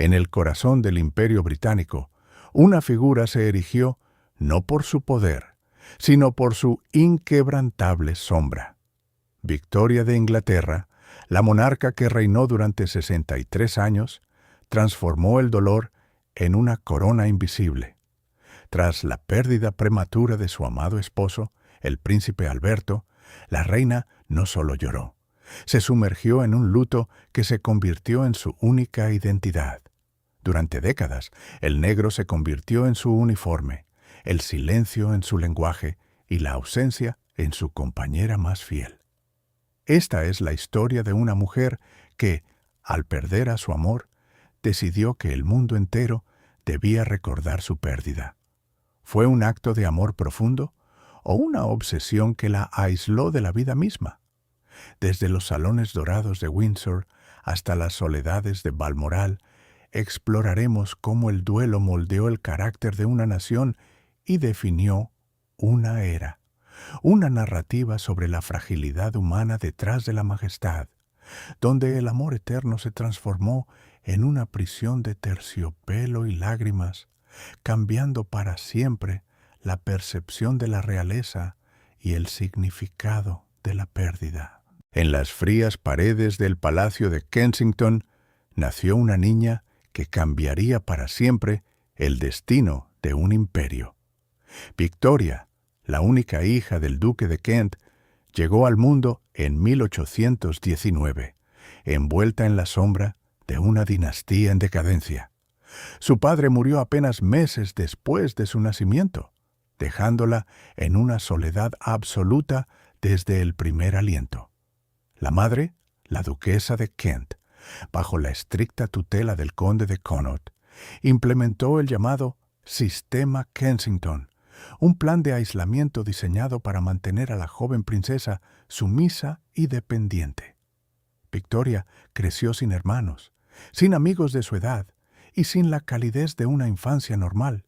En el corazón del Imperio Británico, una figura se erigió no por su poder, sino por su inquebrantable sombra. Victoria de Inglaterra, la monarca que reinó durante 63 años, transformó el dolor en una corona invisible. Tras la pérdida prematura de su amado esposo, el príncipe Alberto, la reina no solo lloró, se sumergió en un luto que se convirtió en su única identidad. Durante décadas, el negro se convirtió en su uniforme, el silencio en su lenguaje y la ausencia en su compañera más fiel. Esta es la historia de una mujer que, al perder a su amor, decidió que el mundo entero debía recordar su pérdida. ¿Fue un acto de amor profundo o una obsesión que la aisló de la vida misma? Desde los salones dorados de Windsor hasta las soledades de Balmoral, exploraremos cómo el duelo moldeó el carácter de una nación y definió una era, una narrativa sobre la fragilidad humana detrás de la majestad, donde el amor eterno se transformó en una prisión de terciopelo y lágrimas, cambiando para siempre la percepción de la realeza y el significado de la pérdida. En las frías paredes del Palacio de Kensington nació una niña que cambiaría para siempre el destino de un imperio. Victoria, la única hija del duque de Kent, llegó al mundo en 1819, envuelta en la sombra de una dinastía en decadencia. Su padre murió apenas meses después de su nacimiento, dejándola en una soledad absoluta desde el primer aliento. La madre, la duquesa de Kent, bajo la estricta tutela del conde de Connaught, implementó el llamado Sistema Kensington, un plan de aislamiento diseñado para mantener a la joven princesa sumisa y dependiente. Victoria creció sin hermanos, sin amigos de su edad y sin la calidez de una infancia normal.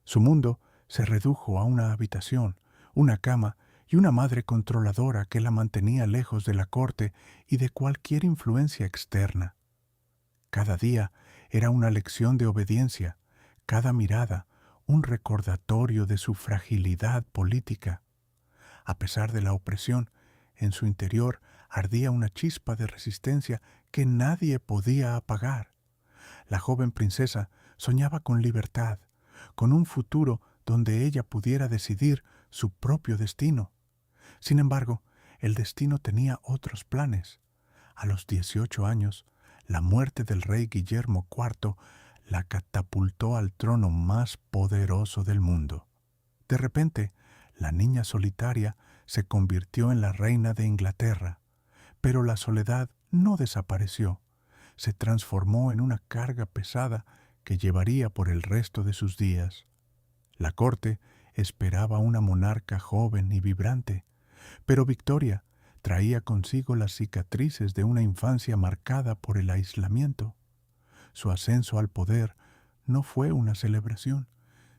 Su mundo se redujo a una habitación, una cama y una madre controladora que la mantenía lejos de la corte y de cualquier influencia externa. Cada día era una lección de obediencia, cada mirada un recordatorio de su fragilidad política. A pesar de la opresión, en su interior ardía una chispa de resistencia que nadie podía apagar. La joven princesa soñaba con libertad, con un futuro donde ella pudiera decidir su propio destino. Sin embargo, el destino tenía otros planes. A los 18 años, la muerte del rey Guillermo IV la catapultó al trono más poderoso del mundo. De repente, la niña solitaria se convirtió en la reina de Inglaterra, pero la soledad no desapareció. Se transformó en una carga pesada que llevaría por el resto de sus días. La corte esperaba una monarca joven y vibrante, pero Victoria traía consigo las cicatrices de una infancia marcada por el aislamiento. Su ascenso al poder no fue una celebración,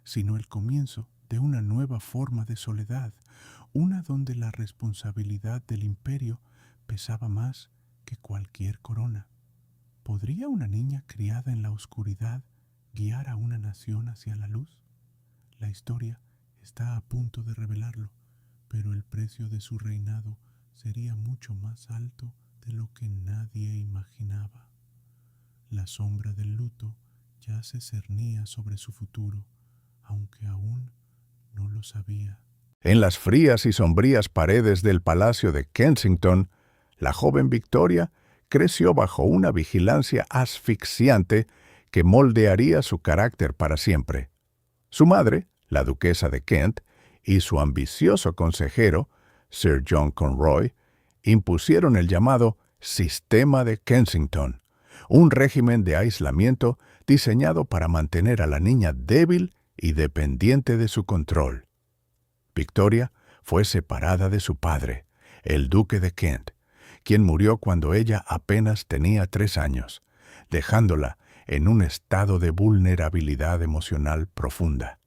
sino el comienzo de una nueva forma de soledad, una donde la responsabilidad del imperio pesaba más que cualquier corona. ¿Podría una niña criada en la oscuridad guiar a una nación hacia la luz? La historia está a punto de revelarlo, pero el precio de su reinado sería mucho más alto de lo que nadie imaginaba. La sombra del luto ya se cernía sobre su futuro, aunque aún no lo sabía. En las frías y sombrías paredes del Palacio de Kensington, la joven Victoria creció bajo una vigilancia asfixiante que moldearía su carácter para siempre. Su madre, la duquesa de Kent, y su ambicioso consejero, Sir John Conroy, impusieron el llamado Sistema de Kensington, un régimen de aislamiento diseñado para mantener a la niña débil y dependiente de su control. Victoria fue separada de su padre, el duque de Kent, quien murió cuando ella apenas tenía 3 años, dejándola en un estado de vulnerabilidad emocional profunda.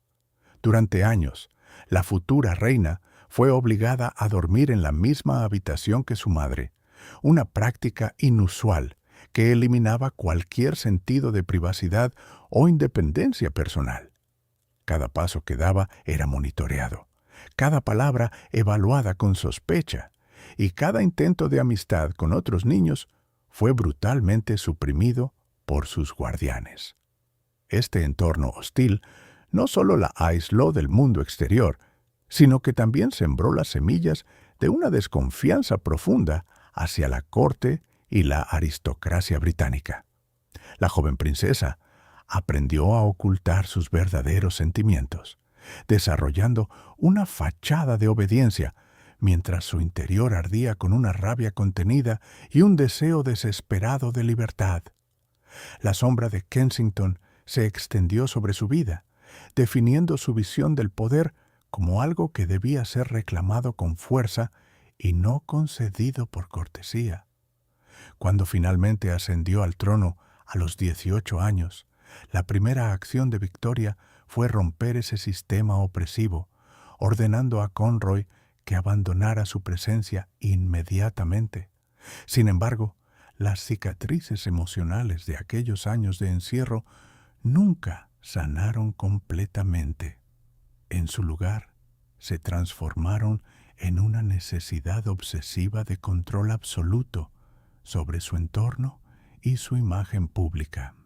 Durante años, la futura reina fue obligada a dormir en la misma habitación que su madre, una práctica inusual que eliminaba cualquier sentido de privacidad o independencia personal. Cada paso que daba era monitoreado, cada palabra evaluada con sospecha, y cada intento de amistad con otros niños fue brutalmente suprimido por sus guardianes. Este entorno hostil no solo la aisló del mundo exterior, sino que también sembró las semillas de una desconfianza profunda hacia la corte y la aristocracia británica. La joven princesa aprendió a ocultar sus verdaderos sentimientos, desarrollando una fachada de obediencia, mientras su interior ardía con una rabia contenida y un deseo desesperado de libertad. La sombra de Kensington se extendió sobre su vida, definiendo su visión del poder como algo que debía ser reclamado con fuerza y no concedido por cortesía. Cuando finalmente ascendió al trono a los 18 años, la primera acción de Victoria fue romper ese sistema opresivo, ordenando a Conroy que abandonara su presencia inmediatamente. Sin embargo, las cicatrices emocionales de aquellos años de encierro nunca sanaron completamente. En su lugar, se transformaron en una necesidad obsesiva de control absoluto sobre su entorno y su imagen pública.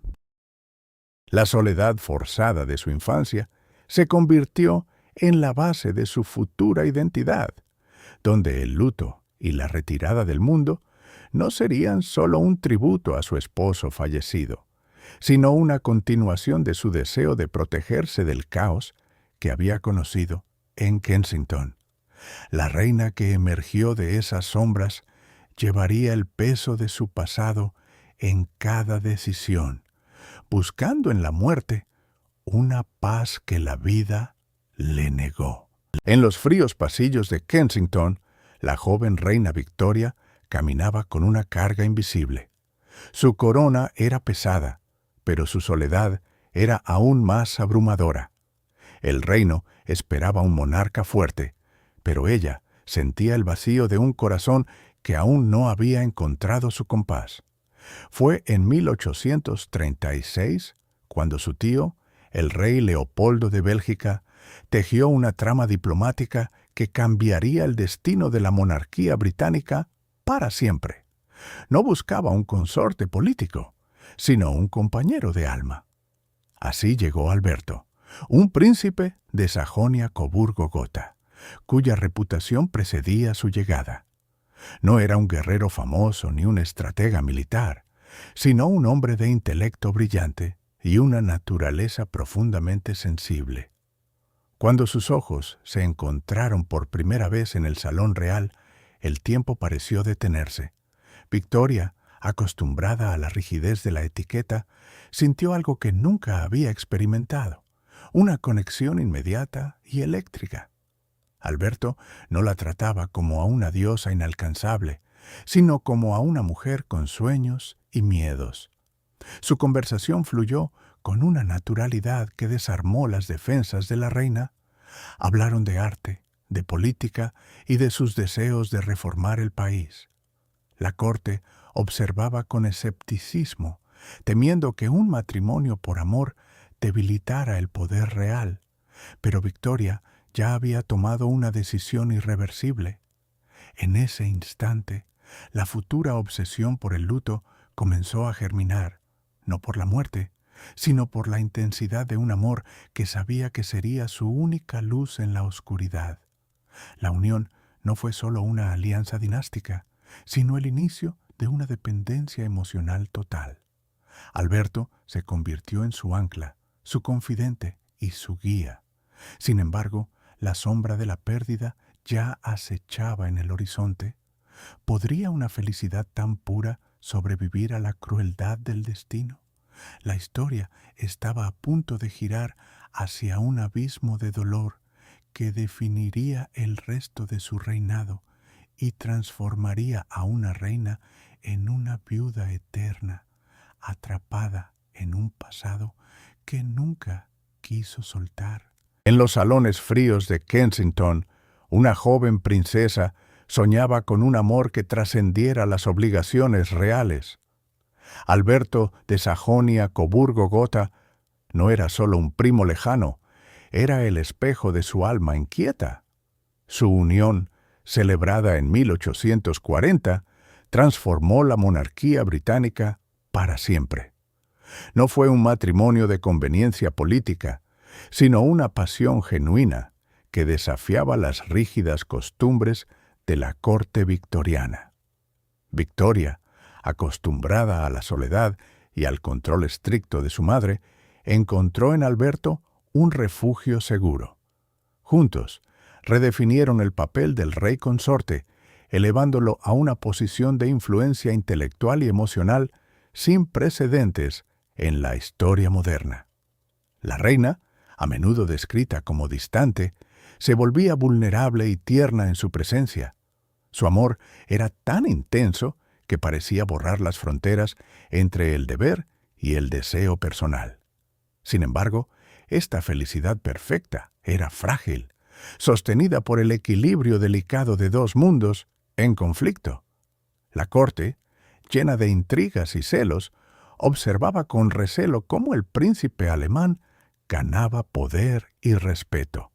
La soledad forzada de su infancia se convirtió en la base de su futura identidad, donde el luto y la retirada del mundo no serían solo un tributo a su esposo fallecido, sino una continuación de su deseo de protegerse del caos que había conocido en Kensington. La reina que emergió de esas sombras llevaría el peso de su pasado en cada decisión, buscando en la muerte una paz que la vida le negó. En los fríos pasillos de Kensington, la joven reina Victoria caminaba con una carga invisible. Su corona era pesada, pero su soledad era aún más abrumadora. El reino esperaba un monarca fuerte, pero ella sentía el vacío de un corazón que aún no había encontrado su compás. Fue en 1836 cuando su tío, el rey Leopoldo de Bélgica, tejió una trama diplomática que cambiaría el destino de la monarquía británica para siempre. No buscaba un consorte político, sino un compañero de alma. Así llegó Alberto, un príncipe de Sajonia-Coburgo-Gotha, cuya reputación precedía su llegada. No era un guerrero famoso ni un estratega militar, sino un hombre de intelecto brillante y una naturaleza profundamente sensible. Cuando sus ojos se encontraron por primera vez en el salón real, el tiempo pareció detenerse. Victoria, acostumbrada a la rigidez de la etiqueta, sintió algo que nunca había experimentado, una conexión inmediata y eléctrica. Alberto no la trataba como a una diosa inalcanzable, sino como a una mujer con sueños y miedos. Su conversación fluyó con una naturalidad que desarmó las defensas de la reina. Hablaron de arte, de política y de sus deseos de reformar el país. La corte observaba con escepticismo, temiendo que un matrimonio por amor debilitara el poder real, pero Victoria ya había tomado una decisión irreversible. En ese instante, la futura obsesión por el luto comenzó a germinar, no por la muerte, sino por la intensidad de un amor que sabía que sería su única luz en la oscuridad. La unión no fue solo una alianza dinástica, sino el inicio de una dependencia emocional total. Alberto se convirtió en su ancla, su confidente y su guía. Sin embargo, la sombra de la pérdida ya acechaba en el horizonte. ¿Podría una felicidad tan pura sobrevivir a la crueldad del destino? La historia estaba a punto de girar hacia un abismo de dolor que definiría el resto de su reinado y transformaría a una reina en una viuda eterna, atrapada en un pasado que nunca quiso soltar. En los salones fríos de Kensington, una joven princesa soñaba con un amor que trascendiera las obligaciones reales. Alberto de Sajonia-Coburgo-Gotha no era solo un primo lejano, era el espejo de su alma inquieta. Su unión, celebrada en 1840, transformó la monarquía británica para siempre. No fue un matrimonio de conveniencia política, sino una pasión genuina que desafiaba las rígidas costumbres de la corte victoriana. Victoria, acostumbrada a la soledad y al control estricto de su madre, encontró en Alberto un refugio seguro. Juntos, redefinieron el papel del rey consorte, elevándolo a una posición de influencia intelectual y emocional sin precedentes en la historia moderna. La reina, a menudo descrita como distante, se volvía vulnerable y tierna en su presencia. Su amor era tan intenso que parecía borrar las fronteras entre el deber y el deseo personal. Sin embargo, esta felicidad perfecta era frágil, sostenida por el equilibrio delicado de dos mundos en conflicto. La corte, llena de intrigas y celos, observaba con recelo cómo el príncipe alemán ganaba poder y respeto.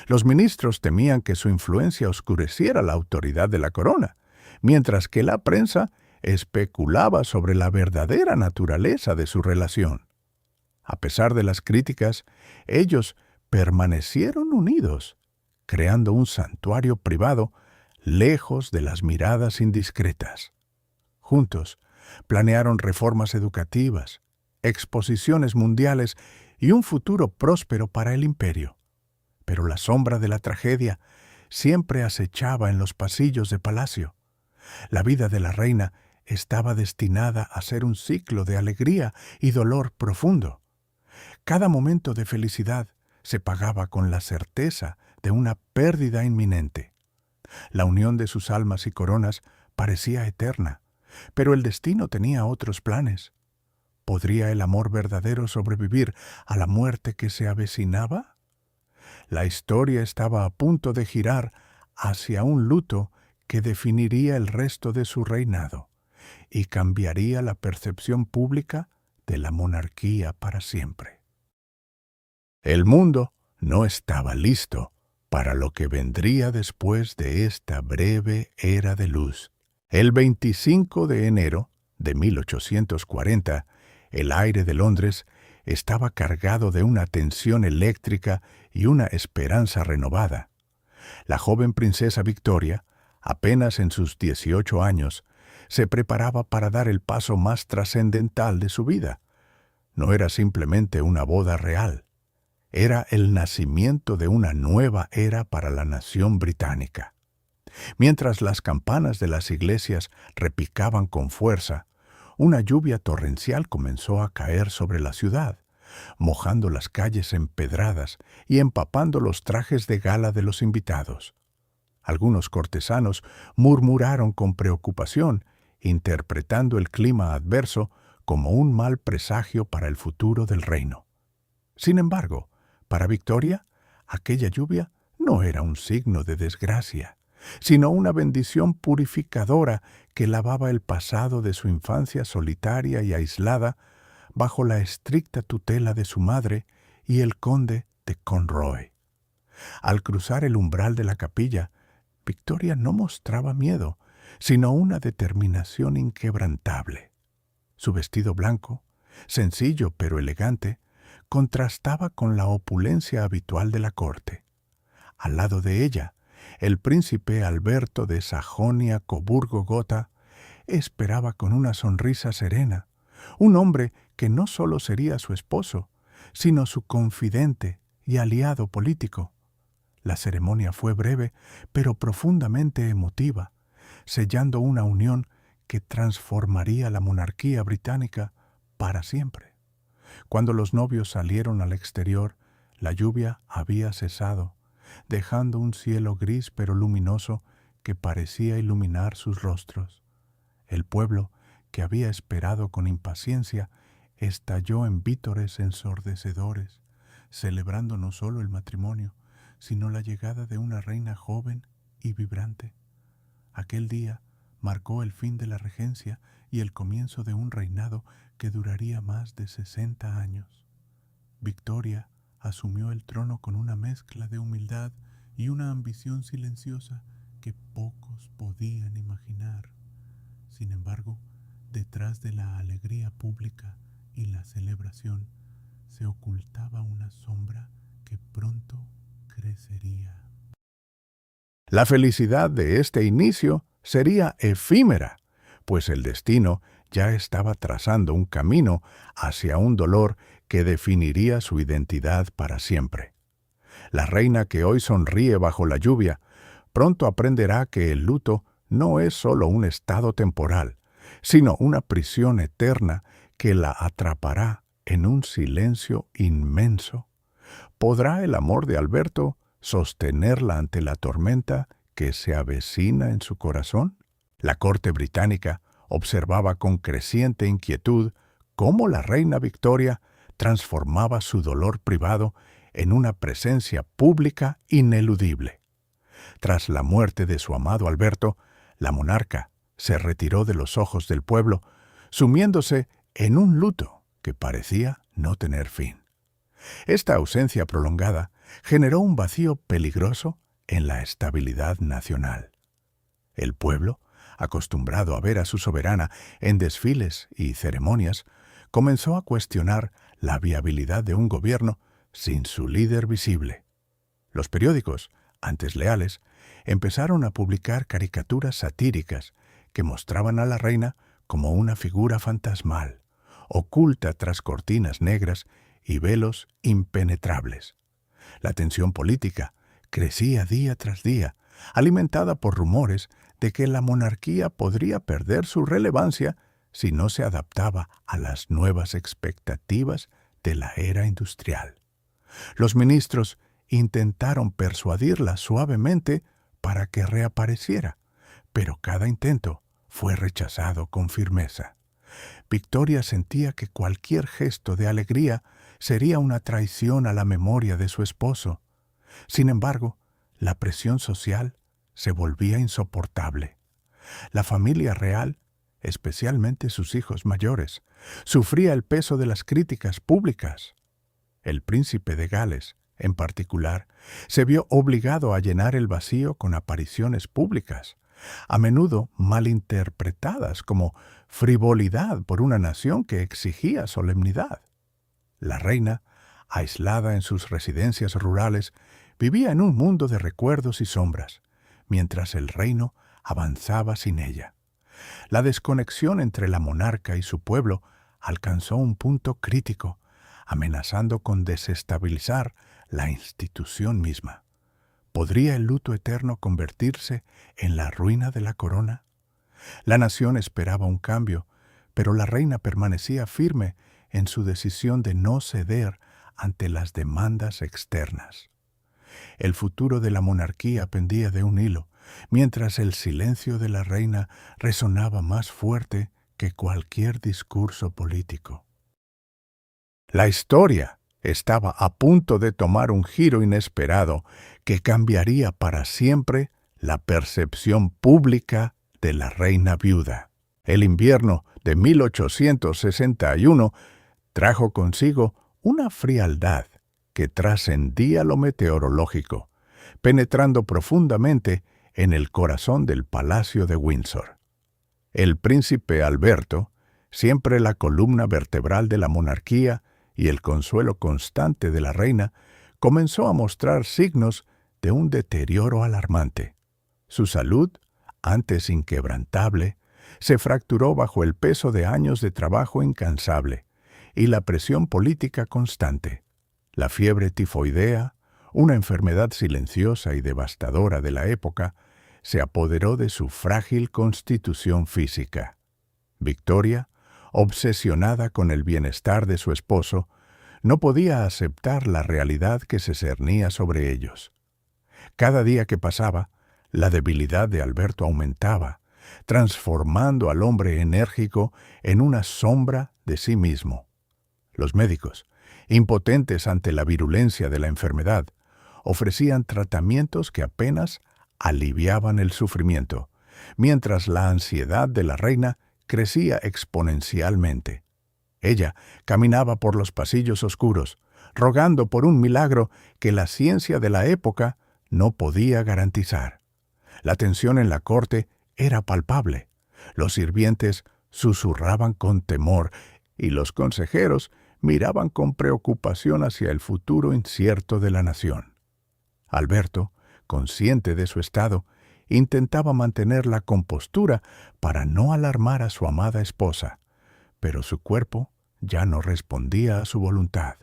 Los ministros temían que su influencia oscureciera la autoridad de la corona, mientras que la prensa especulaba sobre la verdadera naturaleza de su relación. A pesar de las críticas, ellos permanecieron unidos, creando un santuario privado lejos de las miradas indiscretas. Juntos, planearon reformas educativas, exposiciones mundiales y un futuro próspero para el imperio. Pero la sombra de la tragedia siempre acechaba en los pasillos de palacio. La vida de la reina estaba destinada a ser un ciclo de alegría y dolor profundo. Cada momento de felicidad se pagaba con la certeza de una pérdida inminente. La unión de sus almas y coronas parecía eterna, pero el destino tenía otros planes. ¿Podría el amor verdadero sobrevivir a la muerte que se avecinaba? La historia estaba a punto de girar hacia un luto que definiría el resto de su reinado y cambiaría la percepción pública de la monarquía para siempre. El mundo no estaba listo para lo que vendría después de esta breve era de luz. El 25 de enero de 1840, el aire de Londres estaba cargado de una tensión eléctrica y una esperanza renovada. La joven princesa Victoria, apenas en sus 18 años, se preparaba para dar el paso más trascendental de su vida. No era simplemente una boda real, era el nacimiento de una nueva era para la nación británica. Mientras las campanas de las iglesias repicaban con fuerza, una lluvia torrencial comenzó a caer sobre la ciudad, mojando las calles empedradas y empapando los trajes de gala de los invitados. Algunos cortesanos murmuraron con preocupación, interpretando el clima adverso como un mal presagio para el futuro del reino. Sin embargo, para Victoria, aquella lluvia no era un signo de desgracia, sino una bendición purificadora que lavaba el pasado de su infancia solitaria y aislada bajo la estricta tutela de su madre y el conde de Conroy. Al cruzar el umbral de la capilla, Victoria no mostraba miedo, sino una determinación inquebrantable. Su vestido blanco, sencillo pero elegante, contrastaba con la opulencia habitual de la corte. Al lado de ella, el príncipe Alberto de Sajonia-Coburgo-Gotha esperaba con una sonrisa serena, un hombre que no solo sería su esposo, sino su confidente y aliado político. La ceremonia fue breve, pero profundamente emotiva, sellando una unión que transformaría la monarquía británica para siempre. Cuando los novios salieron al exterior, la lluvia había cesado, dejando un cielo gris pero luminoso que parecía iluminar sus rostros. El pueblo, que había esperado con impaciencia, estalló en vítores ensordecedores, celebrando no solo el matrimonio, sino la llegada de una reina joven y vibrante. Aquel día marcó el fin de la regencia y el comienzo de un reinado que duraría más de 60 años. Victoria asumió el trono con una mezcla de humildad y una ambición silenciosa que pocos podían imaginar. Sin embargo, detrás de la alegría pública y la celebración se ocultaba una sombra que pronto crecería. La felicidad de este inicio sería efímera, pues el destino ya estaba trazando un camino hacia un dolor que definiría su identidad para siempre. La reina que hoy sonríe bajo la lluvia, pronto aprenderá que el luto no es solo un estado temporal, sino una prisión eterna que la atrapará en un silencio inmenso. ¿Podrá el amor de Alberto sostenerla ante la tormenta que se avecina en su corazón? La corte británica observaba con creciente inquietud cómo la reina Victoria transformaba su dolor privado en una presencia pública ineludible. Tras la muerte de su amado Alberto, la monarca se retiró de los ojos del pueblo, sumiéndose en un luto que parecía no tener fin. Esta ausencia prolongada generó un vacío peligroso en la estabilidad nacional. El pueblo, acostumbrado a ver a su soberana en desfiles y ceremonias, comenzó a cuestionar la viabilidad de un gobierno sin su líder visible. Los periódicos, antes leales, empezaron a publicar caricaturas satíricas que mostraban a la reina como una figura fantasmal, oculta tras cortinas negras y velos impenetrables. La tensión política crecía día tras día, alimentada por rumores de que la monarquía podría perder su relevancia si no se adaptaba a las nuevas expectativas de la era industrial. Los ministros intentaron persuadirla suavemente para que reapareciera, pero cada intento fue rechazado con firmeza. Victoria sentía que cualquier gesto de alegría sería una traición a la memoria de su esposo. Sin embargo, la presión social se volvía insoportable. La familia real, especialmente sus hijos mayores, sufría el peso de las críticas públicas. El príncipe de Gales, en particular, se vio obligado a llenar el vacío con apariciones públicas, a menudo malinterpretadas como frivolidad por una nación que exigía solemnidad. La reina, aislada en sus residencias rurales, vivía en un mundo de recuerdos y sombras, mientras el reino avanzaba sin ella. La desconexión entre la monarca y su pueblo alcanzó un punto crítico, amenazando con desestabilizar la institución misma. ¿Podría el luto eterno convertirse en la ruina de la corona? La nación esperaba un cambio, pero la reina permanecía firme en su decisión de no ceder ante las demandas externas. El futuro de la monarquía pendía de un hilo, mientras el silencio de la reina resonaba más fuerte que cualquier discurso político. La historia estaba a punto de tomar un giro inesperado que cambiaría para siempre la percepción pública de la reina viuda. El invierno de 1861 trajo consigo una frialdad que trascendía lo meteorológico, penetrando profundamente en el corazón del Palacio de Windsor. El príncipe Alberto, siempre la columna vertebral de la monarquía y el consuelo constante de la reina, comenzó a mostrar signos de un deterioro alarmante. Su salud, antes inquebrantable, se fracturó bajo el peso de años de trabajo incansable y la presión política constante. La fiebre tifoidea, una enfermedad silenciosa y devastadora de la época, se apoderó de su frágil constitución física. Victoria, obsesionada con el bienestar de su esposo, no podía aceptar la realidad que se cernía sobre ellos. Cada día que pasaba, la debilidad de Alberto aumentaba, transformando al hombre enérgico en una sombra de sí mismo. Los médicos, impotentes ante la virulencia de la enfermedad, ofrecían tratamientos que apenas aliviaban el sufrimiento, mientras la ansiedad de la reina crecía exponencialmente. Ella caminaba por los pasillos oscuros, rogando por un milagro que la ciencia de la época no podía garantizar. La tensión en la corte era palpable. Los sirvientes susurraban con temor y los consejeros miraban con preocupación hacia el futuro incierto de la nación. Alberto, consciente de su estado, intentaba mantener la compostura para no alarmar a su amada esposa, pero su cuerpo ya no respondía a su voluntad.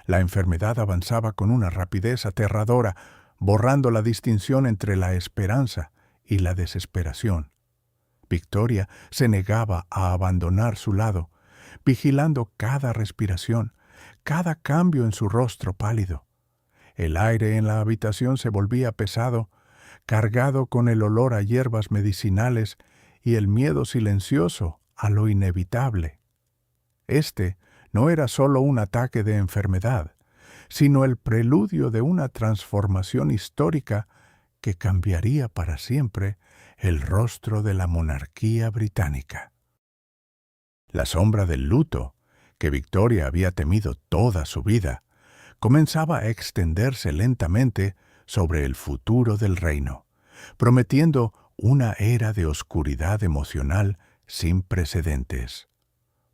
La enfermedad avanzaba con una rapidez aterradora, borrando la distinción entre la esperanza y la desesperación. Victoria se negaba a abandonar su lado, vigilando cada respiración, cada cambio en su rostro pálido. El aire en la habitación se volvía pesado, cargado con el olor a hierbas medicinales y el miedo silencioso a lo inevitable. Este no era solo un ataque de enfermedad, sino el preludio de una transformación histórica que cambiaría para siempre el rostro de la monarquía británica. La sombra del luto, que Victoria había temido toda su vida, comenzaba a extenderse lentamente sobre el futuro del reino, prometiendo una era de oscuridad emocional sin precedentes.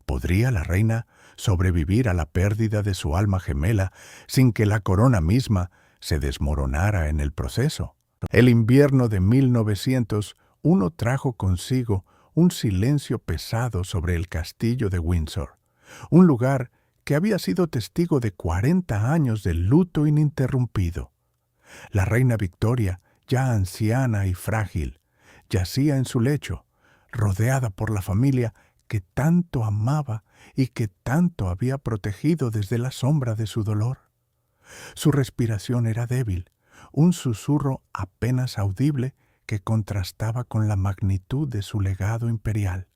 ¿Podría la reina sobrevivir a la pérdida de su alma gemela sin que la corona misma se desmoronara en el proceso? El invierno de 1901 trajo consigo un silencio pesado sobre el castillo de Windsor, un lugar que había sido testigo de 40 años de luto ininterrumpido. La reina Victoria, ya anciana y frágil, yacía en su lecho, rodeada por la familia que tanto amaba y que tanto había protegido desde la sombra de su dolor. Su respiración era débil, un susurro apenas audible que contrastaba con la magnitud de su legado imperial.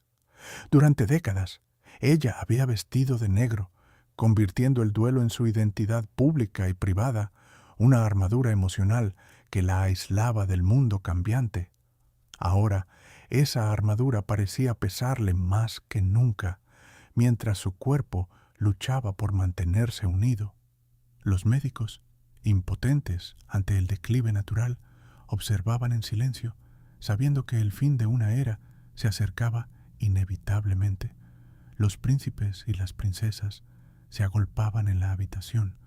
Durante décadas, ella había vestido de negro, convirtiendo el duelo en su identidad pública y privada, una armadura emocional que la aislaba del mundo cambiante. Ahora, esa armadura parecía pesarle más que nunca, mientras su cuerpo luchaba por mantenerse unido. Los médicos, impotentes ante el declive natural, observaban en silencio, sabiendo que el fin de una era se acercaba inevitablemente. Los príncipes y las princesas se agolpaban en la habitación,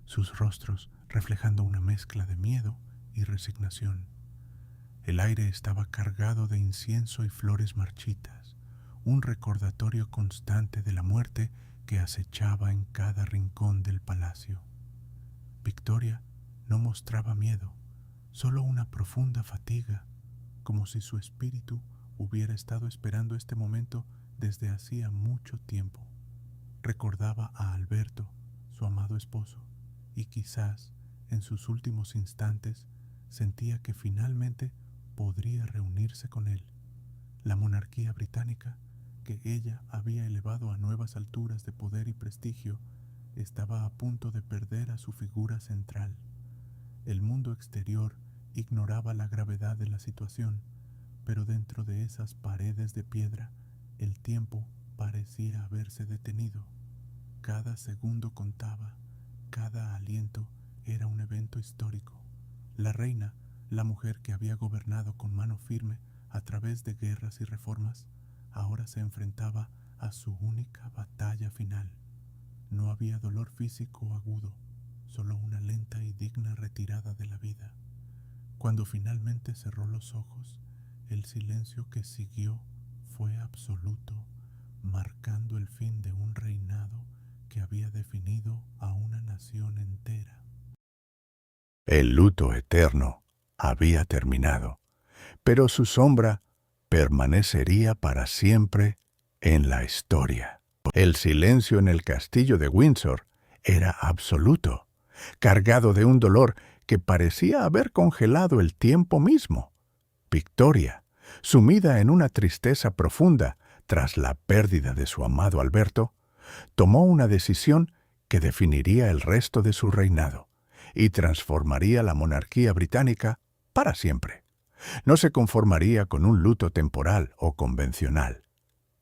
sus rostros reflejando una mezcla de miedo y resignación. El aire estaba cargado de incienso y flores marchitas, un recordatorio constante de la muerte que acechaba en cada rincón del palacio. Victoria no mostraba miedo, solo una profunda fatiga, como si su espíritu hubiera estado esperando este momento desde hacía mucho tiempo. Recordaba a Alberto, su amado esposo, y quizás, en sus últimos instantes, sentía que finalmente podría reunirse con él. La monarquía británica, que ella había elevado a nuevas alturas de poder y prestigio, estaba a punto de perder a su figura central. El mundo exterior ignoraba la gravedad de la situación, pero dentro de esas paredes de piedra, el tiempo parecía haberse detenido. Cada segundo contaba, cada aliento era un evento histórico. La reina, la mujer que había gobernado con mano firme a través de guerras y reformas, ahora se enfrentaba a su única batalla final. No había dolor físico agudo, solo una lenta y digna retirada de la vida. Cuando finalmente cerró los ojos, el silencio que siguió fue absoluto, marcando el fin de un reinado que había definido a una nación entera. El luto eterno había terminado, pero su sombra permanecería para siempre en la historia. El silencio en el castillo de Windsor era absoluto, cargado de un dolor que parecía haber congelado el tiempo mismo. Victoria, sumida en una tristeza profunda tras la pérdida de su amado Alberto, tomó una decisión que definiría el resto de su reinado y transformaría la monarquía británica para siempre. No se conformaría con un luto temporal o convencional.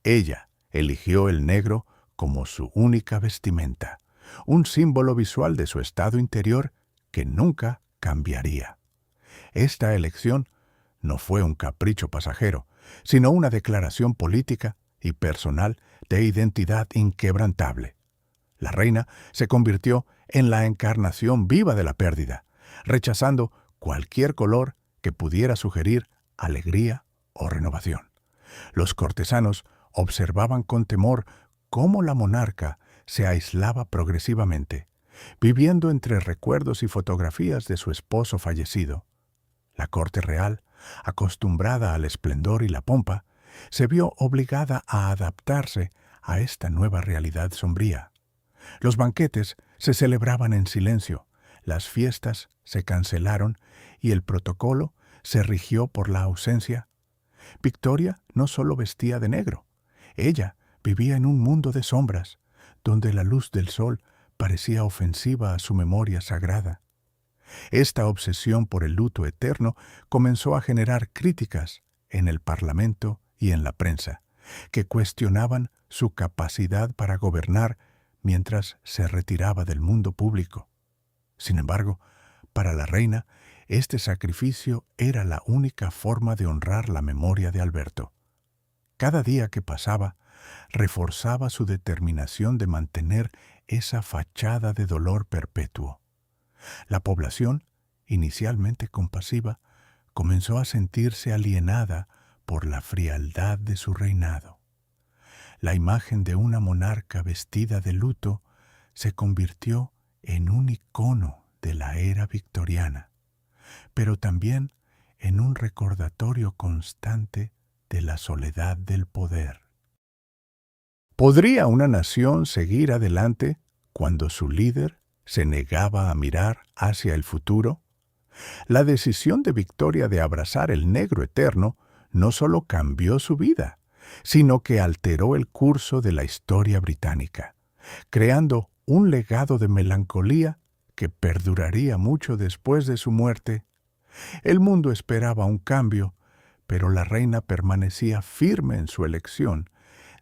Ella eligió el negro como su única vestimenta, un símbolo visual de su estado interior que nunca cambiaría. Esta elección no fue un capricho pasajero, sino una declaración política y personal de identidad inquebrantable. La reina se convirtió en la encarnación viva de la pérdida, rechazando cualquier color que pudiera sugerir alegría o renovación. Los cortesanos observaban con temor cómo la monarca se aislaba progresivamente, viviendo entre recuerdos y fotografías de su esposo fallecido. La corte real, acostumbrada al esplendor y la pompa, se vio obligada a adaptarse a esta nueva realidad sombría. Los banquetes se celebraban en silencio, las fiestas se cancelaron y el protocolo se rigió por la ausencia. Victoria no solo vestía de negro, ella vivía en un mundo de sombras, donde la luz del sol parecía ofensiva a su memoria sagrada. Esta obsesión por el luto eterno comenzó a generar críticas en el Parlamento y en la prensa, que cuestionaban su capacidad para gobernar mientras se retiraba del mundo público. Sin embargo, para la reina, este sacrificio era la única forma de honrar la memoria de Alberto. Cada día que pasaba, reforzaba su determinación de mantener esa fachada de dolor perpetuo. La población, inicialmente compasiva, comenzó a sentirse alienada por la frialdad de su reinado. La imagen de una monarca vestida de luto se convirtió en un icono de la era victoriana, pero también en un recordatorio constante de la soledad del poder. ¿Podría una nación seguir adelante cuando su líder se negaba a mirar hacia el futuro? La decisión de Victoria de abrazar el negro eterno no solo cambió su vida, sino que alteró el curso de la historia británica, creando un legado de melancolía que perduraría mucho después de su muerte. El mundo esperaba un cambio, pero la reina permanecía firme en su elección,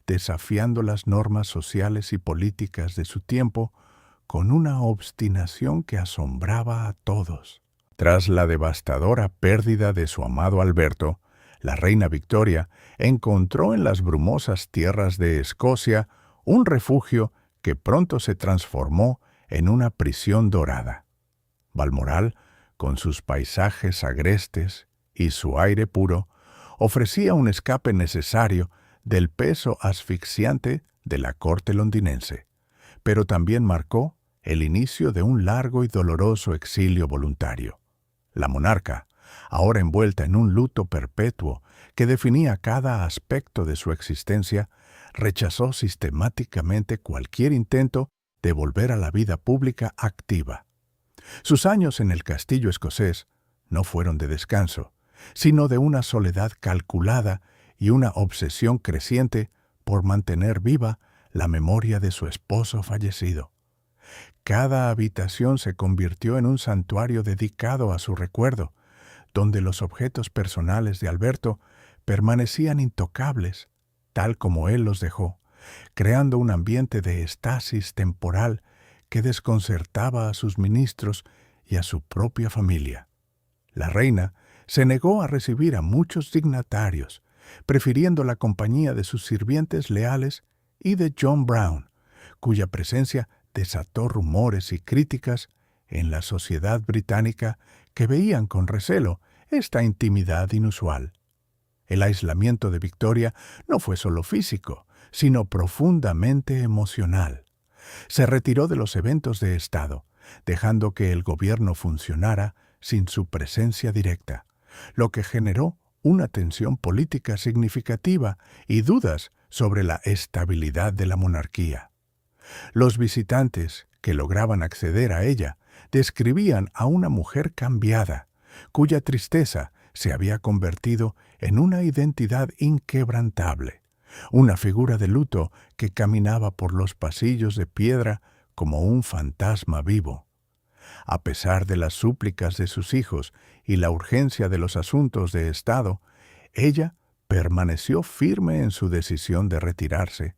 desafiando las normas sociales y políticas de su tiempo con una obstinación que asombraba a todos. Tras la devastadora pérdida de su amado Alberto, la reina Victoria encontró en las brumosas tierras de Escocia un refugio que pronto se transformó en una prisión dorada. Balmoral, con sus paisajes agrestes y su aire puro, ofrecía un escape necesario del peso asfixiante de la corte londinense, pero también marcó el inicio de un largo y doloroso exilio voluntario. La monarca, ahora envuelta en un luto perpetuo que definía cada aspecto de su existencia, rechazó sistemáticamente cualquier intento de volver a la vida pública activa. Sus años en el castillo escocés no fueron de descanso, sino de una soledad calculada y una obsesión creciente por mantener viva la memoria de su esposo fallecido. Cada habitación se convirtió en un santuario dedicado a su recuerdo, donde los objetos personales de Alberto permanecían intocables, tal como él los dejó, creando un ambiente de estasis temporal que desconcertaba a sus ministros y a su propia familia. La reina se negó a recibir a muchos dignatarios, prefiriendo la compañía de sus sirvientes leales y de John Brown, cuya presencia desató rumores y críticas en la sociedad británica que veían con recelo esta intimidad inusual. El aislamiento de Victoria no fue solo físico, sino profundamente emocional. Se retiró de los eventos de Estado, dejando que el gobierno funcionara sin su presencia directa, lo que generó una tensión política significativa y dudas sobre la estabilidad de la monarquía. Los visitantes que lograban acceder a ella describían a una mujer cambiada, cuya tristeza se había convertido en una identidad inquebrantable, una figura de luto que caminaba por los pasillos de piedra como un fantasma vivo. A pesar de las súplicas de sus hijos y la urgencia de los asuntos de Estado, ella permaneció firme en su decisión de retirarse,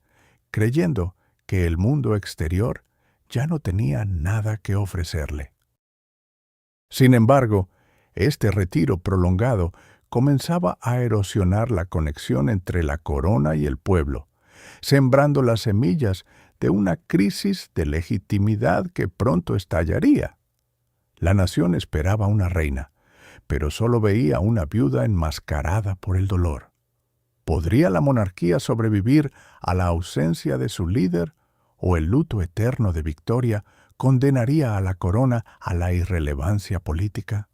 creyendo que el mundo exterior ya no tenía nada que ofrecerle. Sin embargo, este retiro prolongado comenzaba a erosionar la conexión entre la corona y el pueblo, sembrando las semillas de una crisis de legitimidad que pronto estallaría. La nación esperaba una reina, pero solo veía una viuda enmascarada por el dolor. ¿Podría la monarquía sobrevivir a la ausencia de su líder, o el luto eterno de Victoria condenaría a la corona a la irrelevancia política?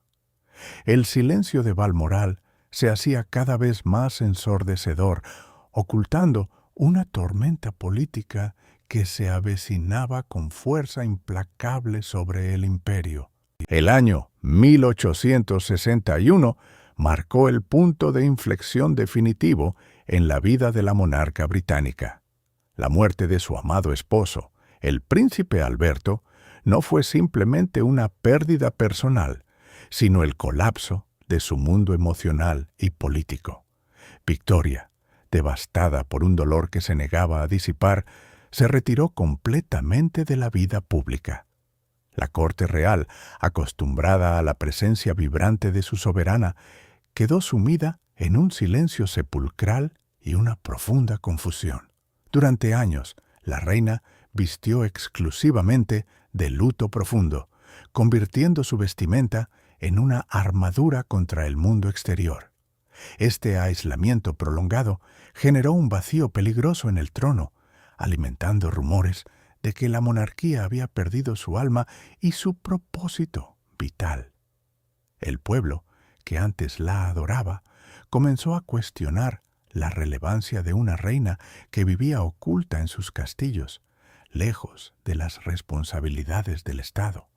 El silencio de Balmoral se hacía cada vez más ensordecedor, ocultando una tormenta política que se avecinaba con fuerza implacable sobre el imperio. El año 1861 marcó el punto de inflexión definitivo en la vida de la monarca británica. La muerte de su amado esposo, el príncipe Alberto, no fue simplemente una pérdida personal, sino el colapso de su mundo emocional y político. Victoria, devastada por un dolor que se negaba a disipar, se retiró completamente de la vida pública. La corte real, acostumbrada a la presencia vibrante de su soberana, quedó sumida en un silencio sepulcral y una profunda confusión. Durante años, la reina vistió exclusivamente de luto profundo, convirtiendo su vestimenta en una armadura contra el mundo exterior. Este aislamiento prolongado generó un vacío peligroso en el trono, alimentando rumores de que la monarquía había perdido su alma y su propósito vital. El pueblo, que antes la adoraba, comenzó a cuestionar la relevancia de una reina que vivía oculta en sus castillos, lejos de las responsabilidades del Estado.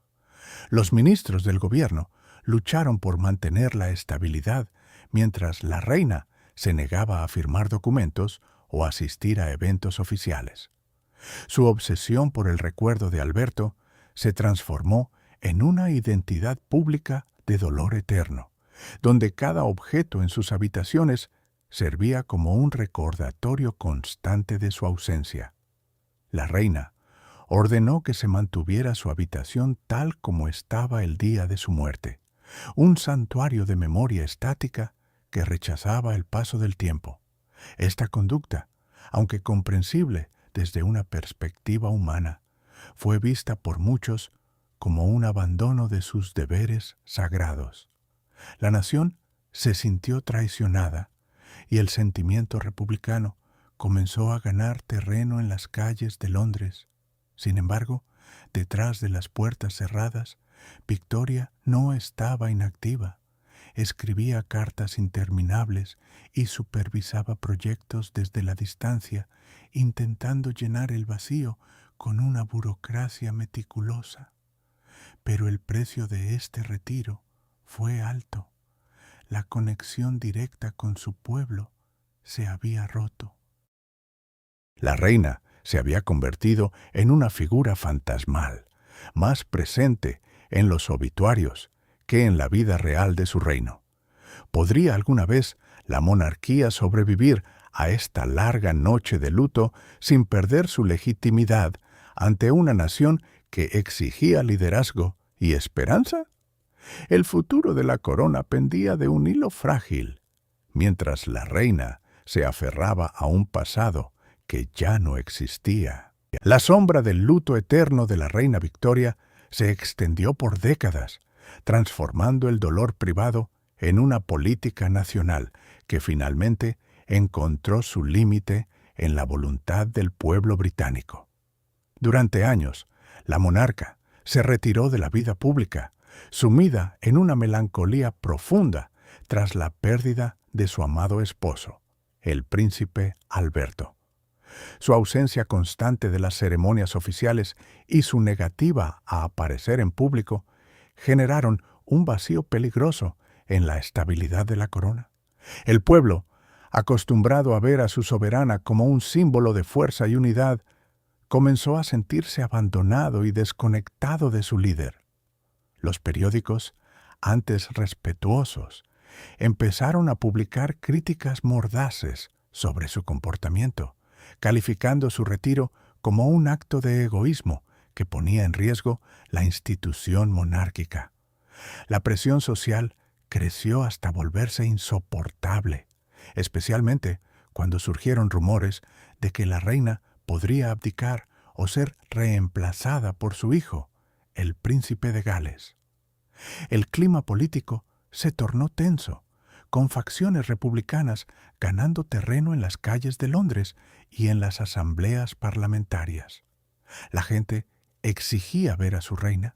Los ministros del gobierno lucharon por mantener la estabilidad mientras la reina se negaba a firmar documentos o asistir a eventos oficiales. Su obsesión por el recuerdo de Alberto se transformó en una identidad pública de dolor eterno, donde cada objeto en sus habitaciones servía como un recordatorio constante de su ausencia. La reina ordenó que se mantuviera su habitación tal como estaba el día de su muerte, un santuario de memoria estática que rechazaba el paso del tiempo. Esta conducta, aunque comprensible desde una perspectiva humana, fue vista por muchos como un abandono de sus deberes sagrados. La nación se sintió traicionada y el sentimiento republicano comenzó a ganar terreno en las calles de Londres. Sin embargo, detrás de las puertas cerradas, Victoria no estaba inactiva. Escribía cartas interminables y supervisaba proyectos desde la distancia, intentando llenar el vacío con una burocracia meticulosa. Pero el precio de este retiro fue alto. La conexión directa con su pueblo se había roto. La reina se había convertido en una figura fantasmal, más presente en los obituarios que en la vida real de su reino. ¿Podría alguna vez la monarquía sobrevivir a esta larga noche de luto sin perder su legitimidad ante una nación que exigía liderazgo y esperanza? El futuro de la corona pendía de un hilo frágil, mientras la reina se aferraba a un pasado que ya no existía. La sombra del luto eterno de la reina Victoria se extendió por décadas, transformando el dolor privado en una política nacional que finalmente encontró su límite en la voluntad del pueblo británico. Durante años, la monarca se retiró de la vida pública, sumida en una melancolía profunda tras la pérdida de su amado esposo, el príncipe Alberto. Su ausencia constante de las ceremonias oficiales y su negativa a aparecer en público generaron un vacío peligroso en la estabilidad de la corona. El pueblo, acostumbrado a ver a su soberana como un símbolo de fuerza y unidad, comenzó a sentirse abandonado y desconectado de su líder. Los periódicos, antes respetuosos, empezaron a publicar críticas mordaces sobre su comportamiento, calificando su retiro como un acto de egoísmo que ponía en riesgo la institución monárquica. La presión social creció hasta volverse insoportable, especialmente cuando surgieron rumores de que la reina podría abdicar o ser reemplazada por su hijo, el príncipe de Gales. El clima político se tornó tenso, con facciones republicanas ganando terreno en las calles de Londres y en las asambleas parlamentarias. La gente exigía ver a su reina,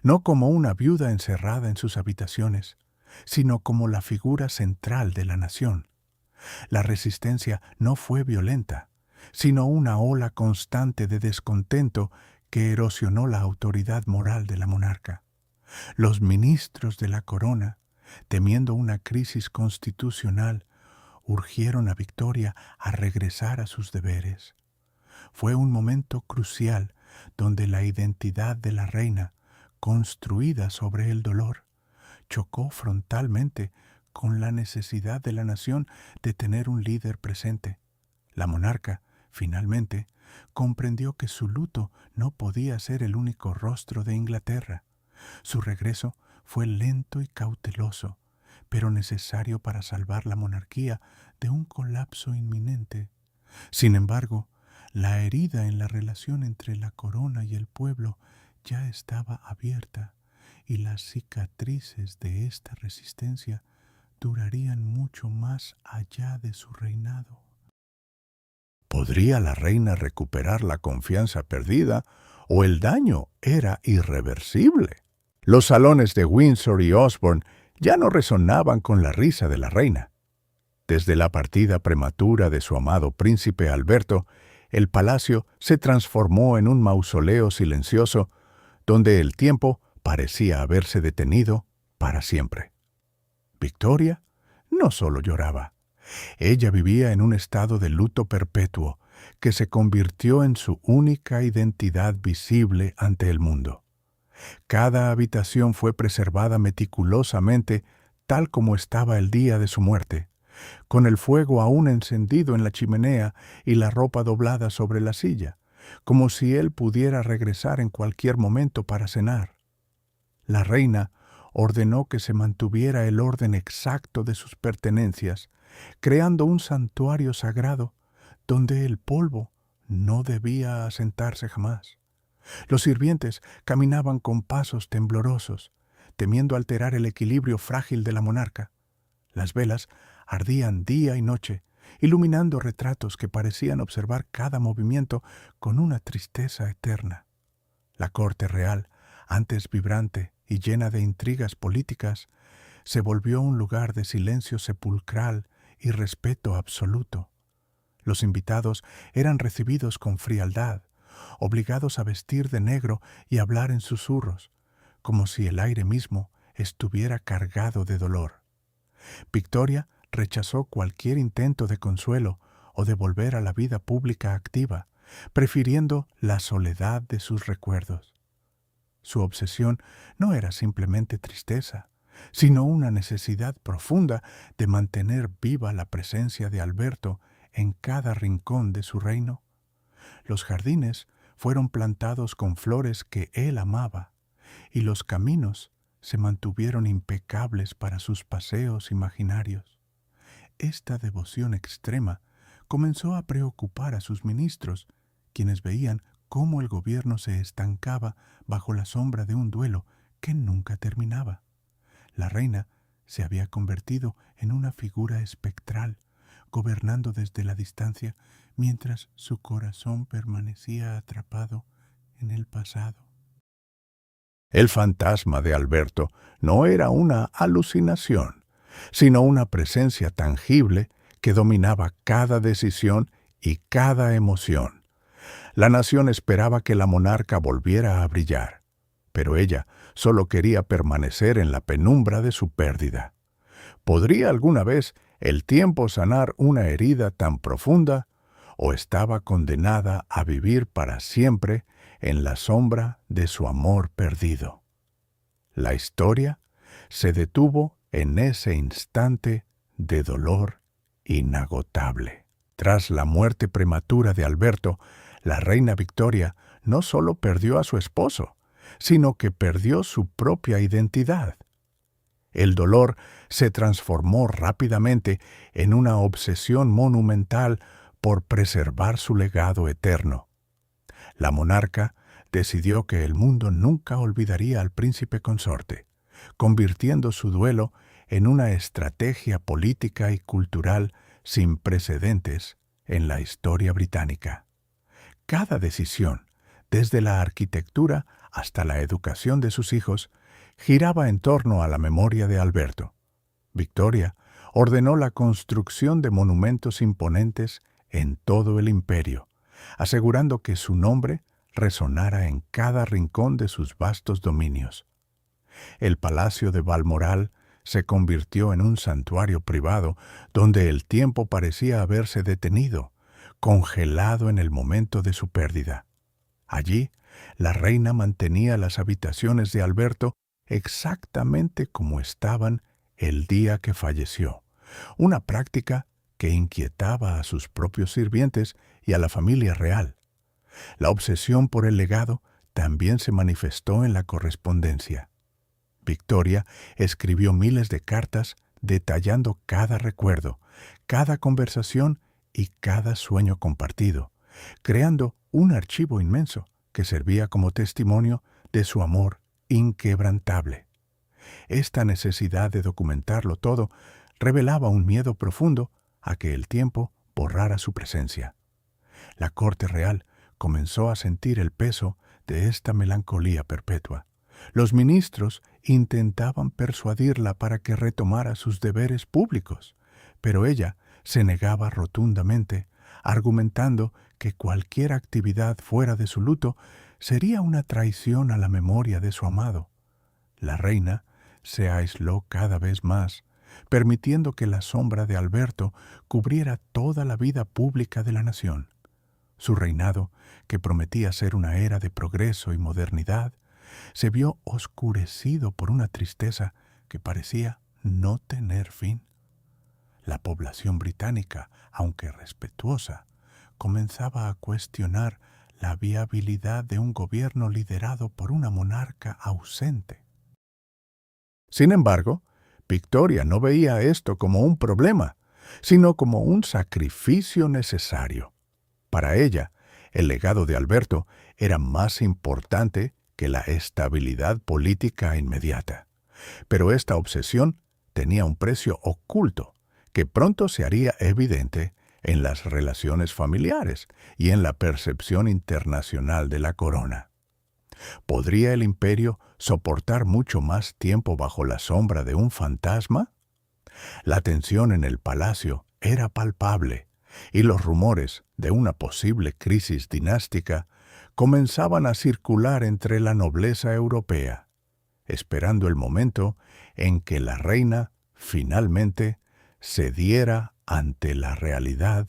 no como una viuda encerrada en sus habitaciones, sino como la figura central de la nación. La resistencia no fue violenta, sino una ola constante de descontento que erosionó la autoridad moral de la monarca. Los ministros de la corona, temiendo una crisis constitucional, urgieron a Victoria a regresar a sus deberes. Fue un momento crucial donde la identidad de la reina, construida sobre el dolor, chocó frontalmente con la necesidad de la nación de tener un líder presente. La monarca, finalmente, comprendió que su luto no podía ser el único rostro de Inglaterra. Su regreso fue lento y cauteloso, pero necesario para salvar la monarquía de un colapso inminente. Sin embargo, la herida en la relación entre la corona y el pueblo ya estaba abierta, y las cicatrices de esta resistencia durarían mucho más allá de su reinado. ¿Podría la reina recuperar la confianza perdida o el daño era irreversible? Los salones de Windsor y Osborne ya no resonaban con la risa de la reina. Desde la partida prematura de su amado príncipe Alberto, el palacio se transformó en un mausoleo silencioso donde el tiempo parecía haberse detenido para siempre. Victoria no solo lloraba. Ella vivía en un estado de luto perpetuo que se convirtió en su única identidad visible ante el mundo. Cada habitación fue preservada meticulosamente tal como estaba el día de su muerte, con el fuego aún encendido en la chimenea y la ropa doblada sobre la silla, como si él pudiera regresar en cualquier momento para cenar. La reina ordenó que se mantuviera el orden exacto de sus pertenencias, creando un santuario sagrado donde el polvo no debía asentarse jamás. Los sirvientes caminaban con pasos temblorosos, temiendo alterar el equilibrio frágil de la monarca. Las velas ardían día y noche, iluminando retratos que parecían observar cada movimiento con una tristeza eterna. La corte real, antes vibrante y llena de intrigas políticas, se volvió un lugar de silencio sepulcral y respeto absoluto. Los invitados eran recibidos con frialdad, obligados a vestir de negro y hablar en susurros, como si el aire mismo estuviera cargado de dolor. Victoria rechazó cualquier intento de consuelo o de volver a la vida pública activa, prefiriendo la soledad de sus recuerdos. Su obsesión no era simplemente tristeza, sino una necesidad profunda de mantener viva la presencia de Alberto en cada rincón de su reino. Los jardines fueron plantados con flores que él amaba, y los caminos se mantuvieron impecables para sus paseos imaginarios. Esta devoción extrema comenzó a preocupar a sus ministros, quienes veían cómo el gobierno se estancaba bajo la sombra de un duelo que nunca terminaba. La reina se había convertido en una figura espectral, gobernando desde la distancia mientras su corazón permanecía atrapado en el pasado. El fantasma de Alberto no era una alucinación, sino una presencia tangible que dominaba cada decisión y cada emoción. La nación esperaba que la monarca volviera a brillar, pero ella solo quería permanecer en la penumbra de su pérdida. ¿Podría alguna vez el tiempo sanar una herida tan profunda, o estaba condenada a vivir para siempre en la sombra de su amor perdido? La historia se detuvo en ese instante de dolor inagotable. Tras la muerte prematura de Alberto, la reina Victoria no solo perdió a su esposo, sino que perdió su propia identidad. El dolor se transformó rápidamente en una obsesión monumental por preservar su legado eterno. La monarca decidió que el mundo nunca olvidaría al príncipe consorte, convirtiendo su duelo en una estrategia política y cultural sin precedentes en la historia británica. Cada decisión, desde la arquitectura hasta la educación de sus hijos, giraba en torno a la memoria de Alberto. Victoria ordenó la construcción de monumentos imponentes en todo el imperio, asegurando que su nombre resonara en cada rincón de sus vastos dominios. El palacio de Balmoral se convirtió en un santuario privado donde el tiempo parecía haberse detenido, congelado en el momento de su pérdida. Allí, la reina mantenía las habitaciones de Alberto exactamente como estaban el día que falleció, una práctica que inquietaba a sus propios sirvientes y a la familia real. La obsesión por el legado también se manifestó en la correspondencia. Victoria escribió miles de cartas detallando cada recuerdo, cada conversación y cada sueño compartido, creando un archivo inmenso que servía como testimonio de su amor inquebrantable. Esta necesidad de documentarlo todo revelaba un miedo profundo a que el tiempo borrara su presencia. La corte real comenzó a sentir el peso de esta melancolía perpetua. Los ministros intentaban persuadirla para que retomara sus deberes públicos, pero ella se negaba rotundamente, argumentando que cualquier actividad fuera de su luto sería una traición a la memoria de su amado. La reina se aisló cada vez más, permitiendo que la sombra de Alberto cubriera toda la vida pública de la nación. Su reinado, que prometía ser una era de progreso y modernidad, se vio oscurecido por una tristeza que parecía no tener fin. La población británica, aunque respetuosa, comenzaba a cuestionar la viabilidad de un gobierno liderado por una monarca ausente. Sin embargo, Victoria no veía esto como un problema, sino como un sacrificio necesario. Para ella, el legado de Alberto era más importante que la estabilidad política inmediata. Pero esta obsesión tenía un precio oculto que pronto se haría evidente en las relaciones familiares y en la percepción internacional de la corona. ¿Podría el imperio soportar mucho más tiempo bajo la sombra de un fantasma? La tensión en el palacio era palpable, y los rumores de una posible crisis dinástica comenzaban a circular entre la nobleza europea, esperando el momento en que la reina finalmente cediera ante la realidad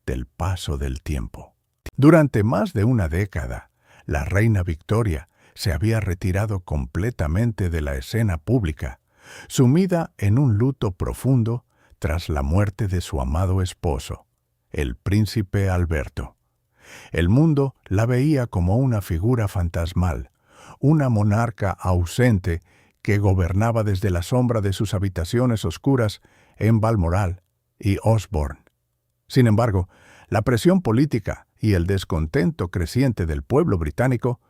del paso del tiempo. Durante más de una década, la reina Victoria se había retirado completamente de la escena pública, sumida en un luto profundo tras la muerte de su amado esposo, el príncipe Alberto. El mundo la veía como una figura fantasmal, una monarca ausente que gobernaba desde la sombra de sus habitaciones oscuras en Balmoral y Osborne. Sin embargo, la presión política y el descontento creciente del pueblo británico